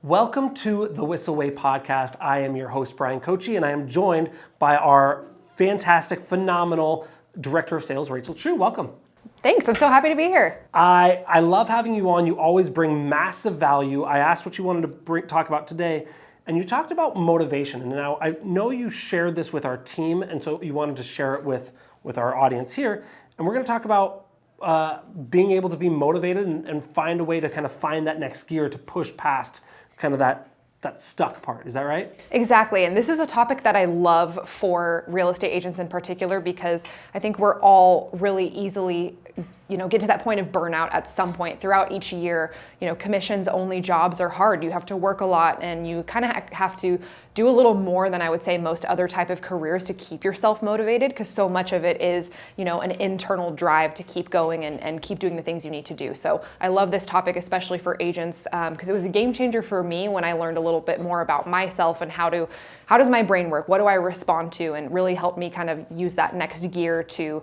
Welcome to the Whissel Way podcast. I am your host, Bryan, Koci, and I am joined by our fantastic, phenomenal Director of Sales, Rachel Choo. Welcome. Thanks. I'm so happy to be here. I love having you on. You always bring massive value. I asked what you wanted to talk about today, and you talked about motivation. And now I know you shared this with our team, and so you wanted to share it with our audience here. And we're going to talk about being able to be motivated and find a way to kind of find that next gear to push past kind of that stuck part. Is that right? Exactly. And this is a topic that I love for real estate agents in particular, because I think we're all really easily get to that point of burnout at some point throughout each year. Commissions only jobs are hard. You have to work a lot, and you kind of have to do a little more than I would say most other type of careers to keep yourself motivated, because so much of it is, an internal drive to keep going and keep doing the things you need to do. So I love this topic, especially for agents, because it was a game changer for me when I learned a little bit more about myself and how does my brain work? What do I respond to? And really help me kind of use that next gear to,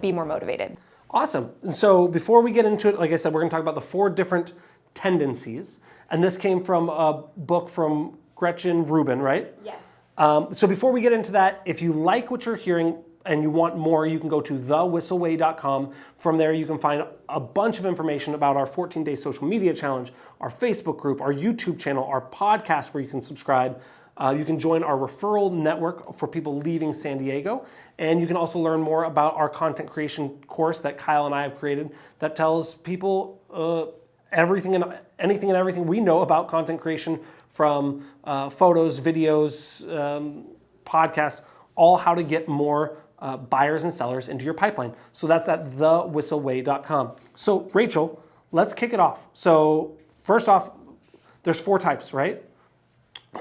be more motivated. Awesome. And so before we get into it, like I said, we're going to talk about the 4 different tendencies. And this came from a book from Gretchen Rubin, right? Yes. So before we get into that, if you like what you're hearing and you want more, you can go to thewhisselway.com. From there, you can find a bunch of information about our 14-day social media challenge, our Facebook group, our YouTube channel, our podcast where you can subscribe. You can join our referral network for people leaving San Diego. And you can also learn more about our content creation course that Kyle and I have created that tells people anything and everything we know about content creation, from photos, videos, podcasts, all how to get more buyers and sellers into your pipeline. So that's at thewhisselway.com. So Rachel, let's kick it off. So first off, there's 4 types, right?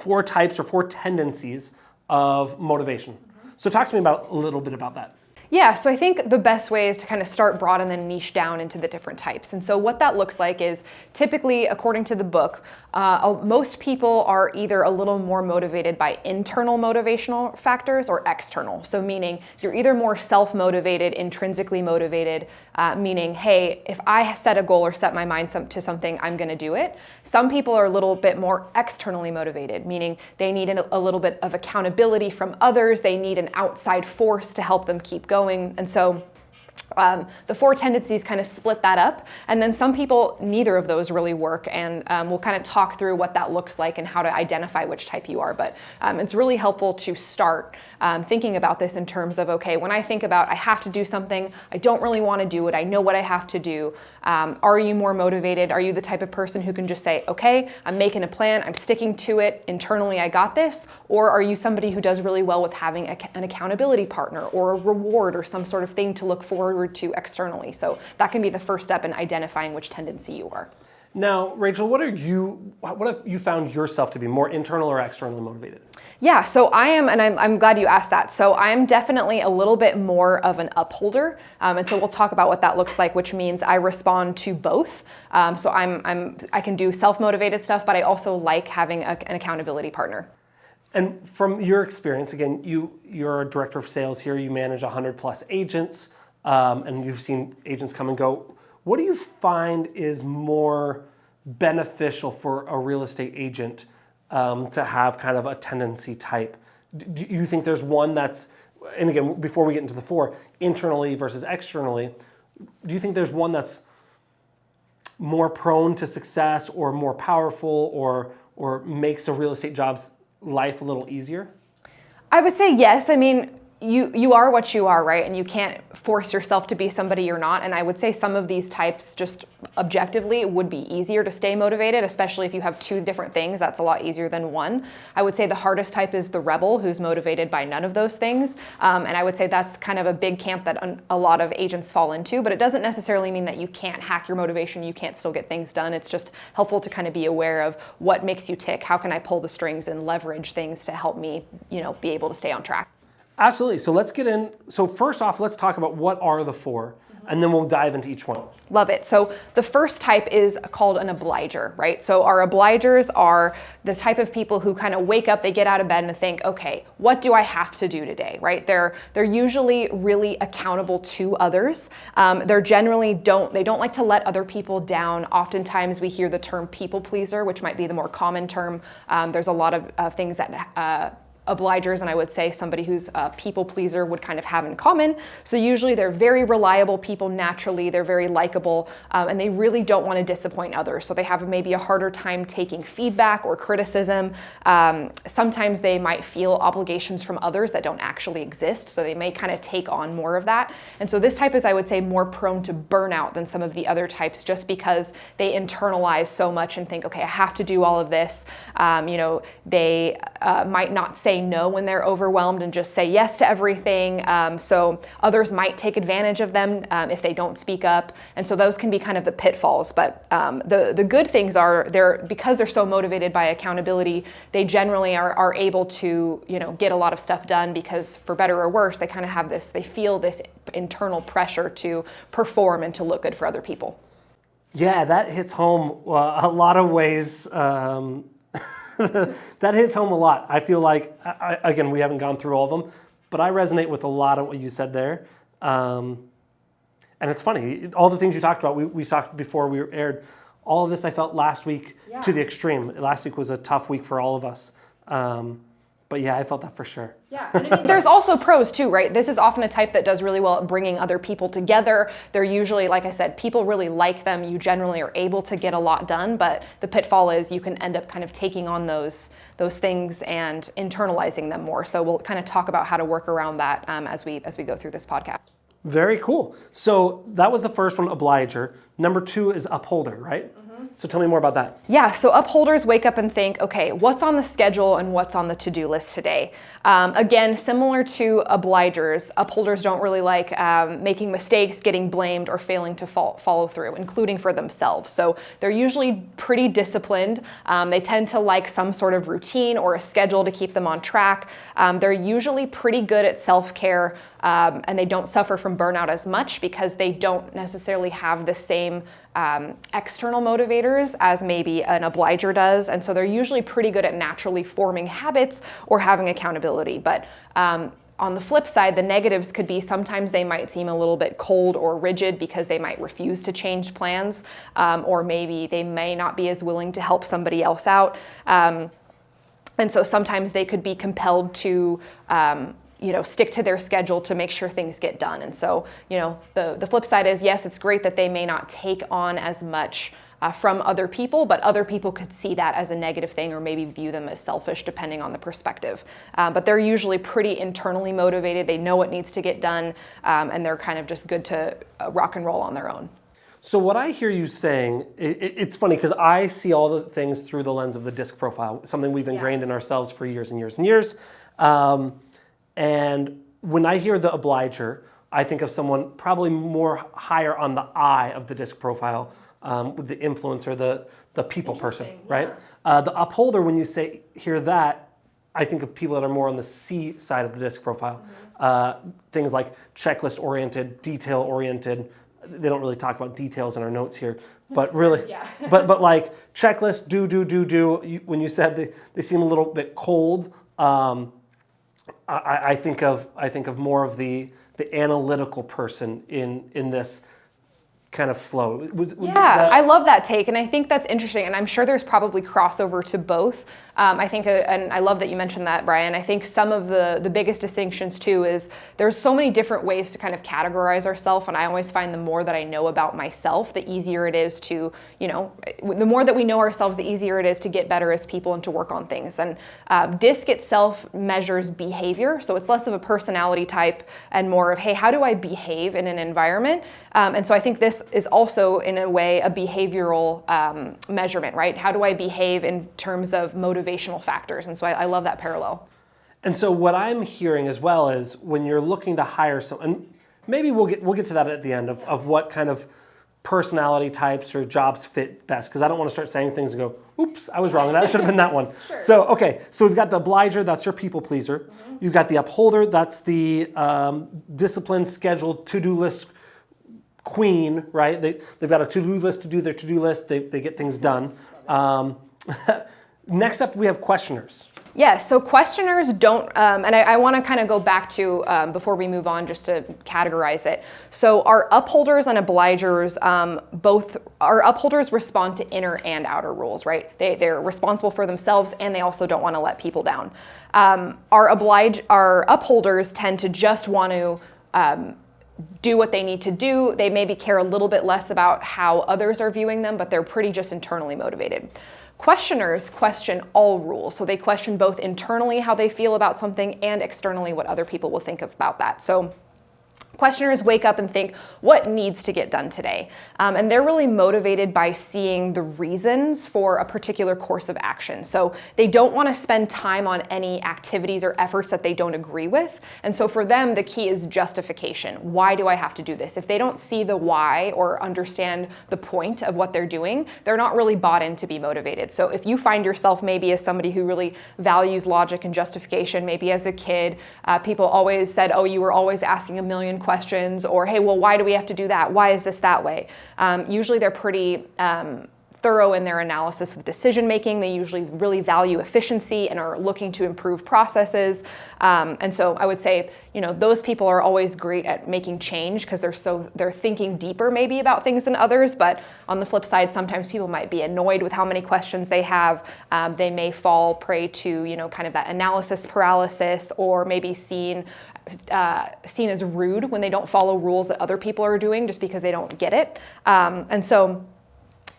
4 types or 4 tendencies of motivation. So talk to me a little bit about that. Yeah, so I think the best way is to kind of start broad and then niche down into the different types. And so what that looks like is typically, according to the book, most people are either a little more motivated by internal motivational factors or external. So meaning you're either more self-motivated, intrinsically motivated, meaning, hey, if I set a goal or set my mind to something, I'm going to do it. Some people are a little bit more externally motivated, meaning they need a little bit of accountability from others. They need an outside force to help them keep going. And so the 4 tendencies kind of split that up. And then some people, neither of those really work. And we'll kind of talk through what that looks like and how to identify which type you are. But it's really helpful to start thinking about this in terms of, okay, when I think about I have to do something, I don't really want to do it, I know what I have to do. Are you more motivated? Are you the type of person who can just say, okay, I'm making a plan, I'm sticking to it, internally I got this? Or are you somebody who does really well with having an accountability partner or a reward or some sort of thing to look forward to externally? So that can be the first step in identifying which tendency you are. Now, Rachel, what have you found yourself to be, more internal or externally motivated? Yeah, so I am, and I'm glad you asked that. So I am definitely a little bit more of an upholder, and so we'll talk about what that looks like, which means I respond to both. So I can do self-motivated stuff, but I also like having an accountability partner. And from your experience, again, you're a director of sales here. You manage 100+ agents, and you've seen agents come and go. What do you find is more beneficial for a real estate agent to have kind of a tendency type? Do you think there's one that's, and again, before we get into the 4, internally versus externally, do you think there's one that's more prone to success or more powerful or makes a real estate job's life a little easier? I would say yes. I mean, you are what you are, right? And you can't force yourself to be somebody you're not. And I would say some of these types, just objectively, would be easier to stay motivated, especially if you have 2 different things. That's a lot easier than 1. I would say the hardest type is the rebel, who's motivated by none of those things. And I would say that's kind of a big camp that a lot of agents fall into, but it doesn't necessarily mean that you can't hack your motivation, you can't still get things done. It's just helpful to kind of be aware of what makes you tick, how can I pull the strings and leverage things to help me, be able to stay on track. Absolutely. So let's get in. So first off, let's talk about what are the 4. and then we'll dive into each one. Love it. So the first type is called an obliger, right? So our obligers are the type of people who kind of wake up, they get out of bed and think, okay, what do I have to do today, right? They're usually really accountable to others. They're generally they don't like to let other people down. Oftentimes we hear the term people pleaser, which might be the more common term. There's a lot of things that obligers and I would say somebody who's a people pleaser would kind of have in common. So usually they're very reliable people naturally, they're very likable, and they really don't want to disappoint others. So they have maybe a harder time taking feedback or criticism. Sometimes they might feel obligations from others that don't actually exist, so they may kind of take on more of that. And so this type is, I would say, more prone to burnout than some of the other types just because they internalize so much and think, okay, I have to do all of this. They might not say no when they're overwhelmed and just say yes to everything. So others might take advantage of them if they don't speak up. And so those can be kind of the pitfalls. But the good things are because they're so motivated by accountability, they generally are able to, get a lot of stuff done because for better or worse, they kind of they feel this internal pressure to perform and to look good for other people. Yeah, that hits home a lot of ways. That hits home a lot. I feel like, again, we haven't gone through all of them, but I resonate with a lot of what you said there. And it's funny, all the things you talked about, we talked before we aired, all of this I felt last week to the extreme. Last week was a tough week for all of us. But yeah, I felt that for sure. Yeah, and I mean, there's also pros too, right? This is often a type that does really well at bringing other people together. They're usually, like I said, people really like them. You generally are able to get a lot done, but the pitfall is you can end up kind of taking on those things and internalizing them more. So we'll kind of talk about how to work around that as we go through this podcast. Very cool. So that was the first one, obliger. Number 2 is upholder, right? So tell me more about that. Yeah, so upholders wake up and think, okay, what's on the schedule and what's on the to-do list today? Again, similar to obligers, upholders don't really like making mistakes, getting blamed, or failing to follow through, including for themselves. So they're usually pretty disciplined. They tend to like some sort of routine or a schedule to keep them on track. They're usually pretty good at self-care, and they don't suffer from burnout as much because they don't necessarily have the same external motivators as maybe an obliger does. And so they're usually pretty good at naturally forming habits or having accountability. But on the flip side, the negatives could be sometimes they might seem a little bit cold or rigid because they might refuse to change plans, or maybe they may not be as willing to help somebody else out. And so sometimes they could be compelled to stick to their schedule to make sure things get done. And so, the flip side is, yes, it's great that they may not take on as much from other people, but other people could see that as a negative thing or maybe view them as selfish depending on the perspective. But they're usually pretty internally motivated. They know what needs to get done, and they're kind of just good to rock and roll on their own. So what I hear you saying, it's funny because I see all the things through the lens of the DISC profile, something we've ingrained in ourselves for years and years and years. And when I hear the obliger, I think of someone probably more higher on the I of the DISC profile, with the influencer, the people person, right? The upholder, when you hear that, I think of people that are more on the C side of the DISC profile. Things like checklist-oriented, detail-oriented. They don't really talk about details in our notes here, but really, but like checklist, do. When you said they seem a little bit cold. I think of more of the analytical person in this kind of flow. I love that take, and I think that's interesting, and I'm sure there's probably crossover to both. I think, and I love that you mentioned that, Bryan. I think some of the biggest distinctions too is there's so many different ways to kind of categorize ourselves, and I always find the more that I know about myself, the easier it is to, the more that we know ourselves, the easier it is to get better as people and to work on things. And DISC itself measures behavior, so it's less of a personality type and more of, hey, how do I behave in an environment? And so I think this is also, in a way, a behavioral measurement, right? How do I behave in terms of motivational factors? And so I love that parallel. And so what I'm hearing as well is when you're looking to hire someone, and maybe we'll get to that at the end of what kind of personality types or jobs fit best, because I don't want to start saying things and go, oops, I was wrong. That should have been that one. Sure. So we've got the obliger, that's your people pleaser. Mm-hmm. You've got the upholder, that's the disciplined, scheduled, to-do list queen, right? They've got a to-do list to do their to-do list. They get things done. Next up, we have questioners. Yes, so questioners don't, and I want to kind of go back to, before we move on, just to categorize it. So our upholders and obligers, our upholders respond to inner and outer rules, right? They're responsible for themselves, and they also don't want to let people down. Our upholders tend to just want to do what they need to do. They maybe care a little bit less about how others are viewing them, but they're pretty just internally motivated. Questioners question all rules. So they question both internally how they feel about something and externally what other people will think about that. So questioners wake up and think, what needs to get done today? And they're really motivated by seeing the reasons for a particular course of action. So they don't want to spend time on any activities or efforts that they don't agree with. And so for them, the key is justification. Why do I have to do this? If they don't see the why or understand the point of what they're doing, they're not really bought in to be motivated. So if you find yourself maybe as somebody who really values logic and justification, maybe as a kid, people always said, oh, you were always asking a million questions, or hey, well, why do we have to do that? Why is this that way? Usually they're pretty thorough in their analysis with decision making. They usually really value efficiency and are looking to improve processes. And so I would say, those people are always great at making change because they're thinking deeper maybe about things than others. But on the flip side, sometimes people might be annoyed with how many questions they have. They may fall prey to, kind of that analysis paralysis, or maybe seen as rude when they don't follow rules that other people are doing just because they don't get it. And so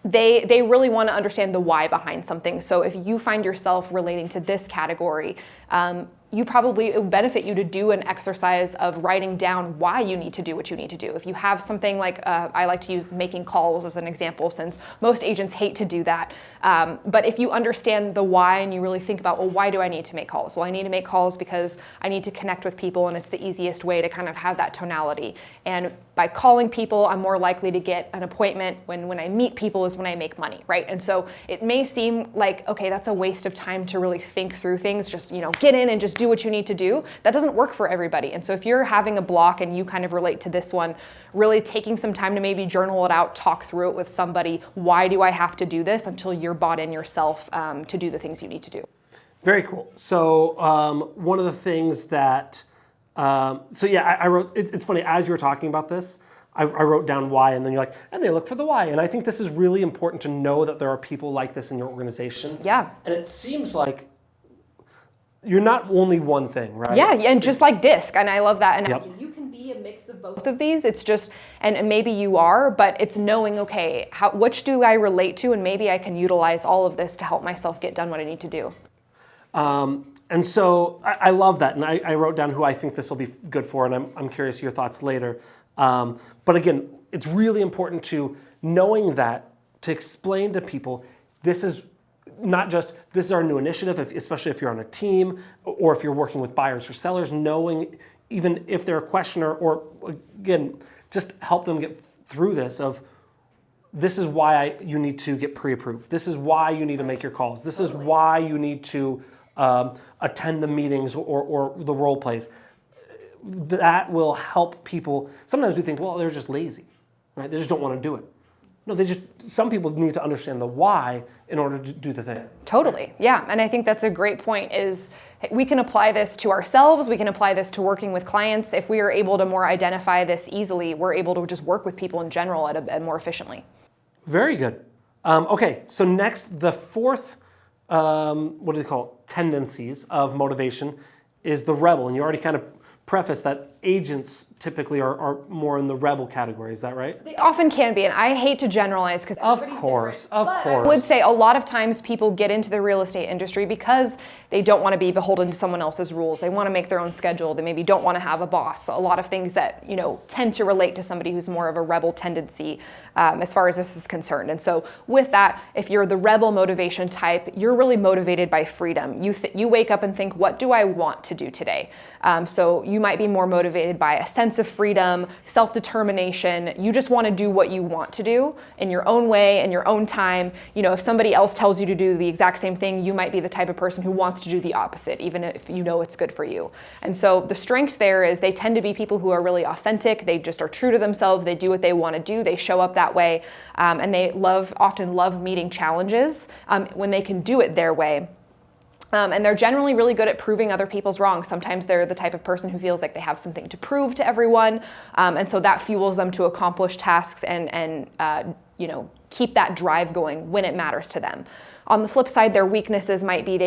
they really want to understand the why behind something. So if you find yourself relating to this category, it would benefit you to do an exercise of writing down why you need to do what you need to do. If you have something like, I like to use making calls as an example, since most agents hate to do that. But if you understand the why and you really think about, well, why do I need to make calls? Well, I need to make calls because I need to connect with people, and it's the easiest way to kind of have that tonality. And by calling people, I'm more likely to get an appointment. When I meet people is when I make money, right? And so it may seem like, okay, that's a waste of time to really think through things, just, get in and just do what you need to do. That doesn't work for everybody. And so if you're having a block and you kind of relate to this one, really taking some time to maybe journal it out, talk through it with somebody. Why do I have to do this? Until you're bought in yourself to do the things you need to do. Very cool. So one of the things that, I wrote, it's funny, as you were talking about this, I wrote down why, and then you're like, and they look for the why. And I think this is really important to know that there are people like this in your organization. Yeah. And it seems like you're not only one thing, right? Yeah, and just like DISC, and I love that analogy. Yep. You can be a mix of both of these. It's just, and maybe you are, but it's knowing, okay, which do I relate to, and maybe I can utilize all of this to help myself get done what I need to do. And so I love that, and I wrote down who I think this will be good for, and I'm curious your thoughts later. But again, it's really important to knowing that, to explain to people, this is not just, this is our new initiative, especially if you're on a team or if you're working with buyers or sellers, knowing even if they're a questioner, or again, just help them get through this of, this is why you need to get pre-approved. This is why you need to make your calls. This is why you need to attend the meetings or the role plays. That will help people. Sometimes we think, well, they're just lazy, right? They just don't want to do it. No, some people need to understand the why in order to do the thing. Totally, yeah. And I think that's a great point, is we can apply this to ourselves, we can apply this to working with clients. If we are able to more identify this easily, we're able to just work with people in general at more efficiently. Very good. Okay, so next, the fourth, what do they call it? Tendencies of motivation is the rebel. And you already kind of preface that agents typically are more in the rebel category. Is that right? They often can be, and I hate to generalize because of course. I would say a lot of times people get into the real estate industry because they don't want to be beholden to someone else's rules. They want to make their own schedule. They maybe don't want to have a boss. So a lot of things that tend to relate to somebody who's more of a rebel tendency as far as this is concerned. And so with that, if you're the rebel motivation type, you're really motivated by freedom. You wake up and think, what do I want to do today? So you might be more motivated by a sense of freedom, self-determination. You just want to do what you want to do in your own way, in your own time. If somebody else tells you to do the exact same thing, you might be the type of person who wants to do the opposite, even if you know it's good for you. And so the strengths there is they tend to be people who are really authentic. They just are true to themselves. They do what they want to do. They show up that way. And they often love meeting challenges when they can do it their way. And they're generally really good at proving other people's wrong. Sometimes they're the type of person who feels like they have something to prove to everyone. And so that fuels them to accomplish tasks and keep that drive going when it matters to them. On the flip side, their weaknesses might be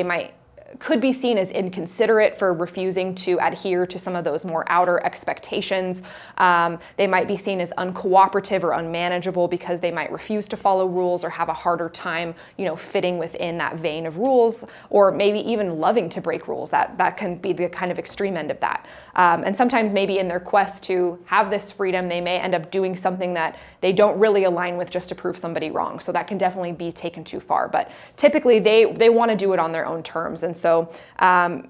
could be seen as inconsiderate for refusing to adhere to some of those more outer expectations. They might be seen as uncooperative or unmanageable because they might refuse to follow rules or have a harder time, fitting within that vein of rules, or maybe even loving to break rules. That can be the kind of extreme end of that. And sometimes maybe in their quest to have this freedom, they may end up doing something that they don't really align with just to prove somebody wrong. So that can definitely be taken too far. But typically they want to do it on their own terms. And so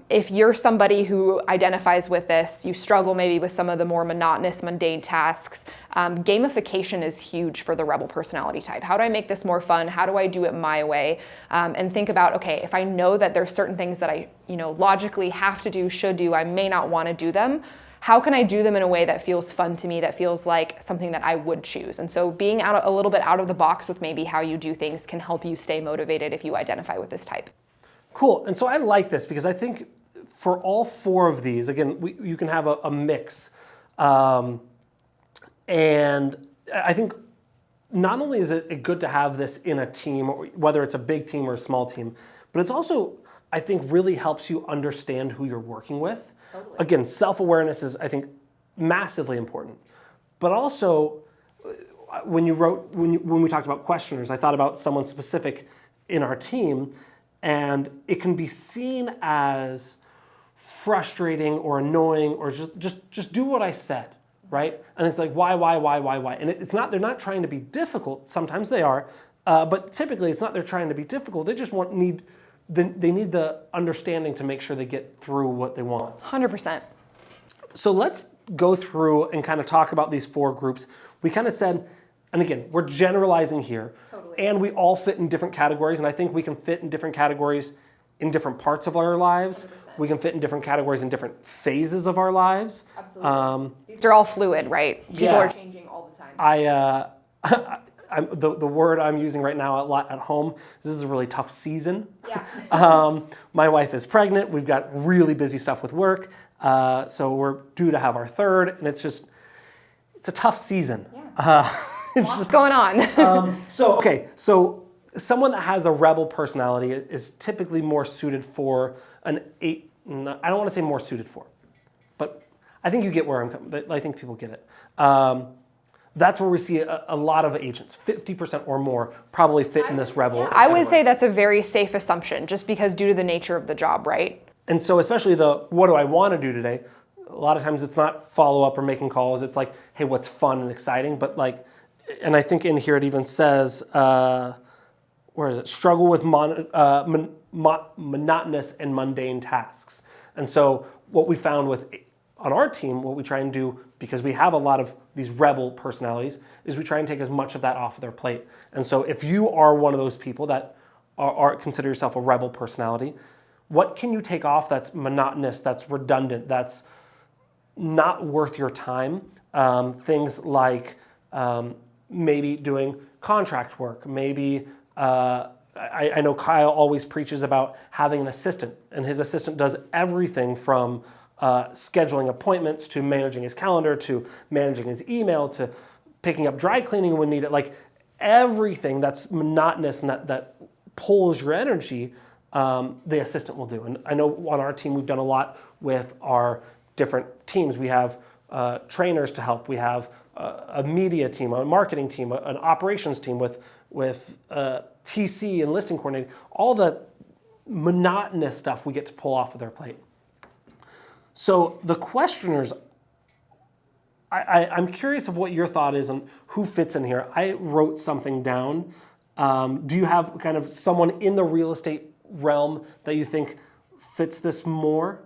if you're somebody who identifies with this, you struggle maybe with some of the more monotonous, mundane tasks, gamification is huge for the rebel personality type. How do I make this more fun? How do I do it my way? And think about, okay, if I know that there's certain things that I logically have to do, should do, I may not want to do them. How can I do them in a way that feels fun to me, that feels like something that I would choose? And so being a little bit out of the box with maybe how you do things can help you stay motivated if you identify with this type. Cool. And so I like this because I think for all four of these, again, you can have a mix. And I think not only is it good to have this in a team, whether it's a big team or a small team, but it's also, I think, really helps you understand who you're working with. Totally. Again, self-awareness is, I think, massively important. But also, when we talked about questioners, I thought about someone specific in our team, and it can be seen as frustrating or annoying or just do what I said, right? And it's like, why? And it's not, they're not trying to be difficult. Sometimes they are, but typically it's not they're trying to be difficult. They just need the understanding to make sure they get through what they want. 100%. So let's go through and kind of talk about these four groups. We kind of said, and again, we're generalizing here. Totally. And we all fit in different categories, and I think we can fit in different categories in different parts of our lives. 100%. We can fit in different categories in different phases of our lives. Absolutely. These are all fluid, right? People are changing all the time. The word I'm using right now a lot at home, this is a really tough season. Yeah. My wife is pregnant. We've got really busy stuff with work. So we're due to have our third, and it's a tough season. Yeah. What's going on? So someone that has a rebel personality is typically more suited for an 8. I don't want to say more suited for, but I think you get where I'm coming. I think people get it. That's where we see a lot of agents, 50% or more, probably fit in this rebel. I would say that's a very safe assumption, just because due to the nature of the job, right? And so especially what do I want to do today? A lot of times it's not follow-up or making calls. It's like, hey, what's fun and exciting? But and I think in here it even says, where is it? Struggle with monotonous and mundane tasks. And so what we found on our team, what we try and do, because we have a lot of these rebel personalities, is we try and take as much of that off of their plate. And so if you are one of those people that consider yourself a rebel personality, what can you take off that's monotonous, that's redundant, that's not worth your time? Things like maybe doing contract work, maybe I know Kyle always preaches about having an assistant, and his assistant does everything from scheduling appointments to managing his calendar to managing his email to picking up dry cleaning when needed. Like everything that's monotonous and that pulls your energy, the assistant will do. And I know on our team we've done a lot with our different teams. We have trainers to help. We have a media team, a marketing team, an operations team with TC and listing coordinating. All the monotonous stuff we get to pull off of their plate. So the questioners, I'm curious of what your thought is on who fits in here. I wrote something down. Do you have kind of someone in the real estate realm that you think fits this more?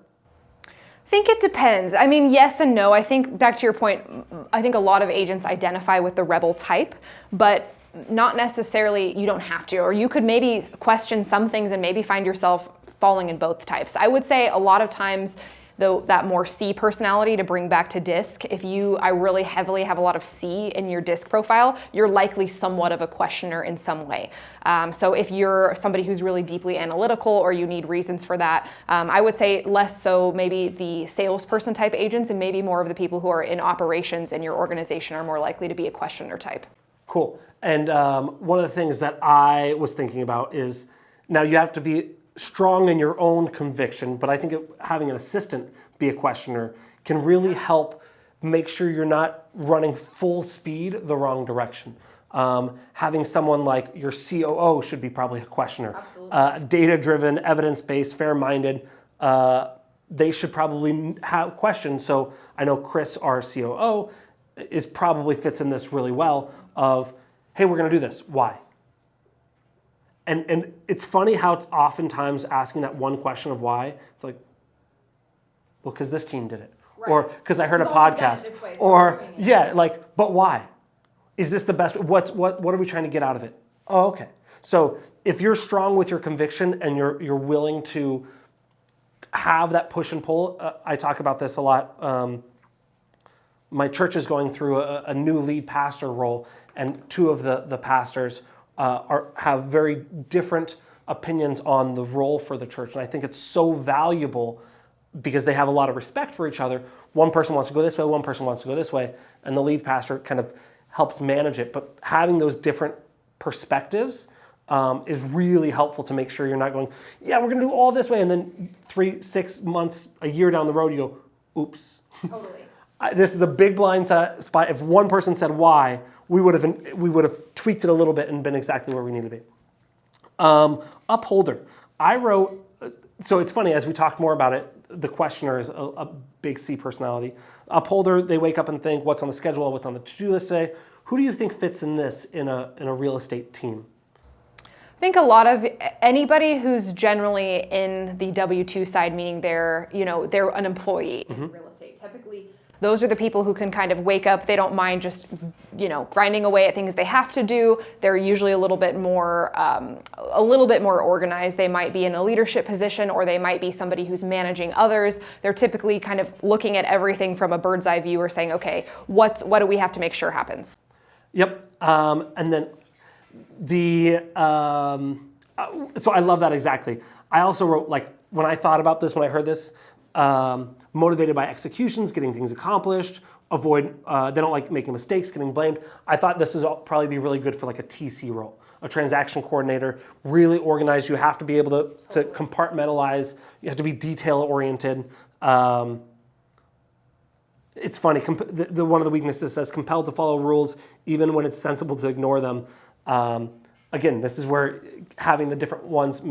I think it depends. I mean, yes and no. I think, back to your point, I think a lot of agents identify with the rebel type, but not necessarily, you don't have to. Or you could maybe question some things and maybe find yourself falling in both types. I would say a lot of times, though, that more C personality, to bring back to DISC, I really heavily have a lot of C in your DISC profile, you're likely somewhat of a questioner in some way. So if you're somebody who's really deeply analytical or you need reasons for that, I would say less so maybe the salesperson type agents, and maybe more of the people who are in operations in your organization are more likely to be a questioner type. Cool. And one of the things that I was thinking about is, now you have to be strong in your own conviction, but I think having an assistant be a questioner can really help make sure you're not running full speed the wrong direction. Having someone like your COO should be probably a questioner. Data-driven, evidence-based, fair-minded, they should probably have questions. So I know Chris, our COO, probably fits in this really well of, hey, we're going to do this. Why? And it's funny how oftentimes asking that one question of why, it's like, well, because this team did it. Right. Or because I heard a podcast. Way, so or, yeah, like, but why? Is this the best? What are we trying to get out of it? Oh, okay. So if you're strong with your conviction and you're willing to have that push and pull, I talk about this a lot. My church is going through a new lead pastor role, and two of the pastors have very different opinions on the role for the church. And I think it's so valuable because they have a lot of respect for each other. One person wants to go this way, one person wants to go this way, and the lead pastor kind of helps manage it. But having those different perspectives is really helpful to make sure you're not going, yeah, we're going to do all this way, and then 3, 6 months, a year down the road, you go, oops. Totally. This is a big blind spot. If one person said why, we would have tweaked it a little bit and been exactly where we need to be. Upholder. I wrote, so it's funny, as we talked more about it, the questioner is a big C personality. Upholder, they wake up and think, what's on the schedule, what's on the to-do list today? Who do you think fits in this in a real estate team? I think a lot of anybody who's generally in the W-2 side, meaning they're an employee in real estate. Typically, those are the people who can kind of wake up. They don't mind just, grinding away at things they have to do. They're usually a little bit more organized. They might be in a leadership position, or they might be somebody who's managing others. They're typically kind of looking at everything from a bird's eye view, or saying, okay, what do we have to make sure happens? Yep. And then so I love that exactly. I also wrote, like, when I thought about this, when I heard this, motivated by executions, getting things accomplished, they don't like making mistakes, getting blamed. I thought this would probably be really good for like a TC role, a transaction coordinator, really organized. You have to be able to compartmentalize. You have to be detail oriented. It's funny, one of the weaknesses says compelled to follow rules even when it's sensible to ignore them. Again, this is where having the different ones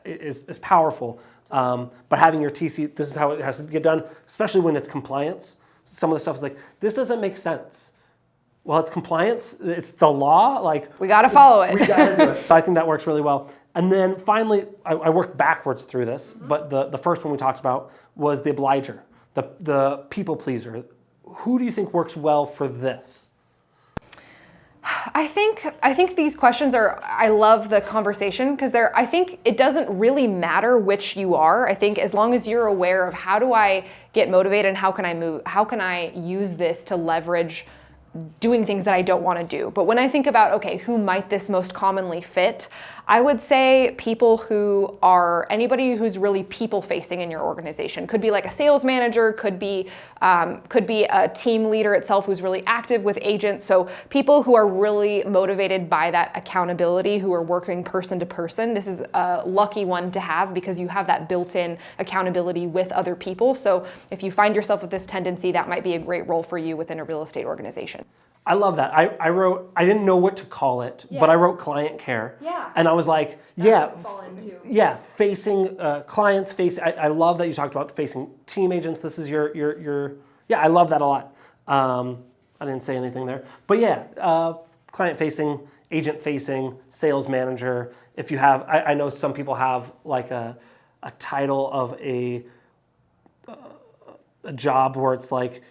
is powerful. But having your TC, this is how it has to get done, especially when it's compliance. Some of the stuff is like, this doesn't make sense. Well, it's compliance, it's the law. Like, we got to follow it. We got to do it. So I think that works really well. And then finally, I worked backwards through this, but the first one we talked about was the Obliger, the people pleaser. Who do you think works well for this? I think these questions I love the conversation, because I think it doesn't really matter which you are. I think as long as you're aware of, how do I get motivated and how can I use this to leverage doing things that I don't want to do. But when I think about, okay, who might this most commonly fit? I would say anybody who's really people-facing in your organization. Could be like a sales manager, could be a team leader itself who's really active with agents. So people who are really motivated by that accountability, who are working person to person. This is a lucky one to have, because you have that built-in accountability with other people. So if you find yourself with this tendency, that might be a great role for you within a real estate organization. I love that. I didn't know what to call it, but I wrote client care. Yeah. And I was like, facing clients, I love that you talked about facing team agents. This is your I love that a lot. I didn't say anything there. But client facing, agent facing, sales manager. If you have, I know some people have like a title of a job where it's like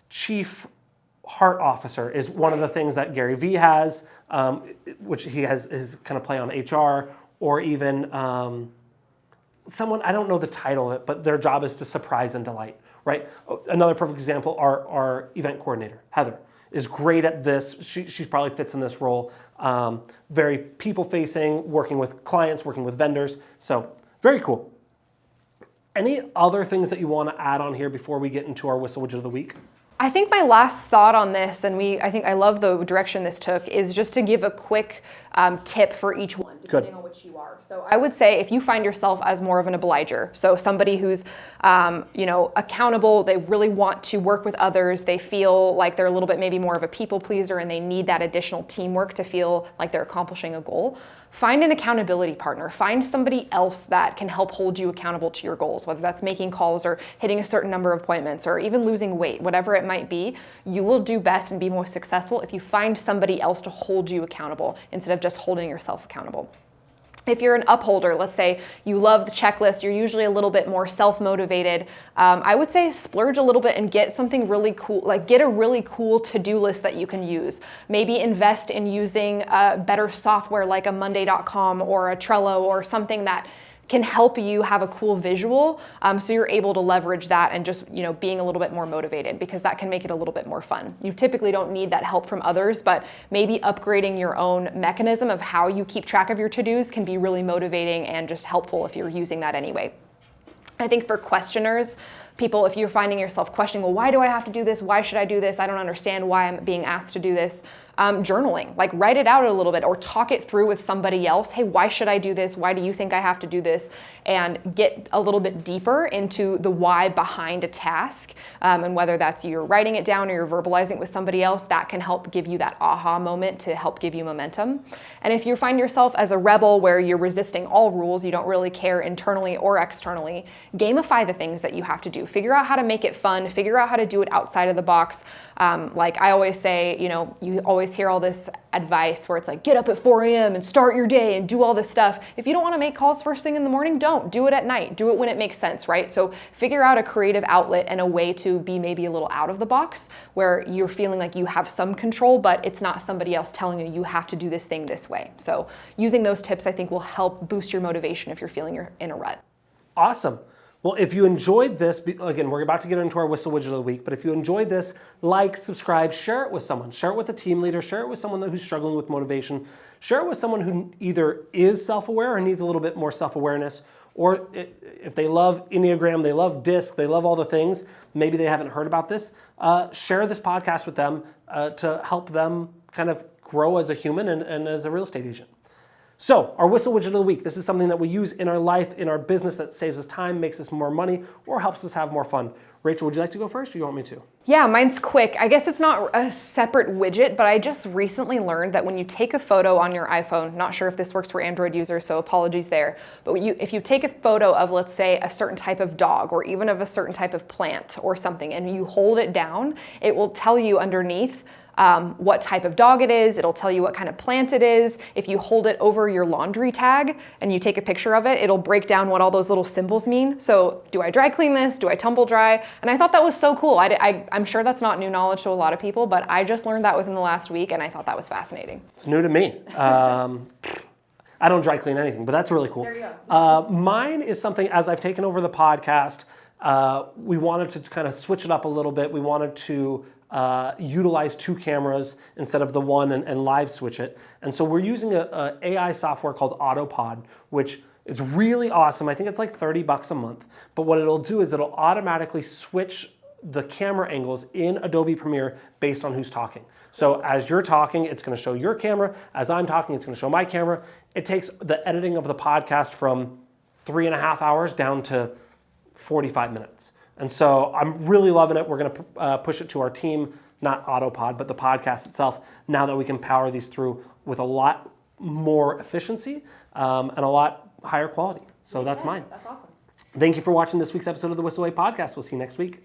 chief heart officer is one of the things that Gary Vee has, which he has his kind of play on HR, or even someone, I don't know the title of it, but their job is to surprise and delight, right? Another perfect example, our event coordinator, Heather, is great at this. She probably fits in this role. Very people-facing, working with clients, working with vendors. So very cool. Any other things that you want to add on here before we get into our Whissel Widget of the Week? I think my last thought on this, and I think I love the direction this took, is just to give a quick tip for each one, depending on which you are. So I would say if you find yourself as more of an obliger, so somebody who's accountable, they really want to work with others, they feel like they're a little bit maybe more of a people pleaser and they need that additional teamwork to feel like they're accomplishing a goal, find an accountability partner. Find somebody else that can help hold you accountable to your goals, whether that's making calls or hitting a certain number of appointments or even losing weight, whatever it might be. You will do best and be most successful if you find somebody else to hold you accountable instead of just holding yourself accountable. If you're an upholder, let's say you love the checklist, you're usually a little bit more self-motivated, I would say splurge a little bit and get something really cool, like get a really cool to-do list that you can use. Maybe invest in using better software like a Monday.com or a Trello or something that can help you have a cool visual, so you're able to leverage that and just being a little bit more motivated, because that can make it a little bit more fun. You typically don't need that help from others, but maybe upgrading your own mechanism of how you keep track of your to-dos can be really motivating and just helpful if you're using that anyway. I think for questioners, people, if you're finding yourself questioning, well, why do I have to do this? Why should I do this? I don't understand why I'm being asked to do this. Journaling, like write it out a little bit or talk it through with somebody else. Hey, why should I do this? Why do you think I have to do this? And get a little bit deeper into the why behind a task. And whether that's you're writing it down or you're verbalizing it with somebody else, that can help give you that aha moment to help give you momentum. And if you find yourself as a rebel where you're resisting all rules, you don't really care internally or externally, gamify the things that you have to do. Figure out how to make it fun. Figure out how to do it outside of the box. Like I always say, you always hear all this advice where it's like, get up at 4 a.m. and start your day and do all this stuff. If you don't want to make calls first thing in the morning, don't. Do it at night. Do it when it makes sense, right? So figure out a creative outlet and a way to be maybe a little out of the box where you're feeling like you have some control, but it's not somebody else telling you you have to do this thing this way. So using those tips, I think, will help boost your motivation if you're feeling you're in a rut. Awesome. Well, if you enjoyed this, again, we're about to get into our Whissel Widget of the Week, but if you enjoyed this, like, subscribe, share it with someone. Share it with a team leader, share it with someone who's struggling with motivation, share it with someone who either is self-aware or needs a little bit more self-awareness, or if they love Enneagram, they love DISC, they love all the things, maybe they haven't heard about this, share this podcast with them to help them kind of grow as a human and as a real estate agent. So, our Whissel Widget of the Week. This is something that we use in our life, in our business, that saves us time, makes us more money, or helps us have more fun. Rachel, would you like to go first, or do you want me to? Yeah, mine's quick. I guess it's not a separate widget, but I just recently learned that when you take a photo on your iPhone, not sure if this works for Android users, so apologies there, but if you take a photo of, let's say, a certain type of dog, or even of a certain type of plant or something, and you hold it down, it will tell you underneath what type of dog it is. It'll tell you what kind of plant it is. If you hold it over your laundry tag and you take a picture of it, it'll break down what all those little symbols mean. So do I dry clean this? Do I tumble dry? And I thought that was so cool. I'm sure that's not new knowledge to a lot of people, but I just learned that within the last week and I thought that was fascinating. It's new to me. I don't dry clean anything, but that's really cool. There you go. Mine is something, as I've taken over the podcast, we wanted to kind of switch it up a little bit. We wanted to utilize 2 cameras instead of the one and live switch it. And so we're using a AI software called Autopod, which is really awesome. I think it's like $30 a month. But what it'll do is it'll automatically switch the camera angles in Adobe Premiere based on who's talking. So as you're talking, it's going to show your camera. As I'm talking, it's going to show my camera. It takes the editing of the podcast from 3.5 hours down to 45 minutes. And so I'm really loving it. We're going to push it to our team, not Autopod, but the podcast itself, now that we can power these through with a lot more efficiency and a lot higher quality. So that's mine. That's awesome. Thank you for watching this week's episode of the Whissel Way podcast. We'll see you next week.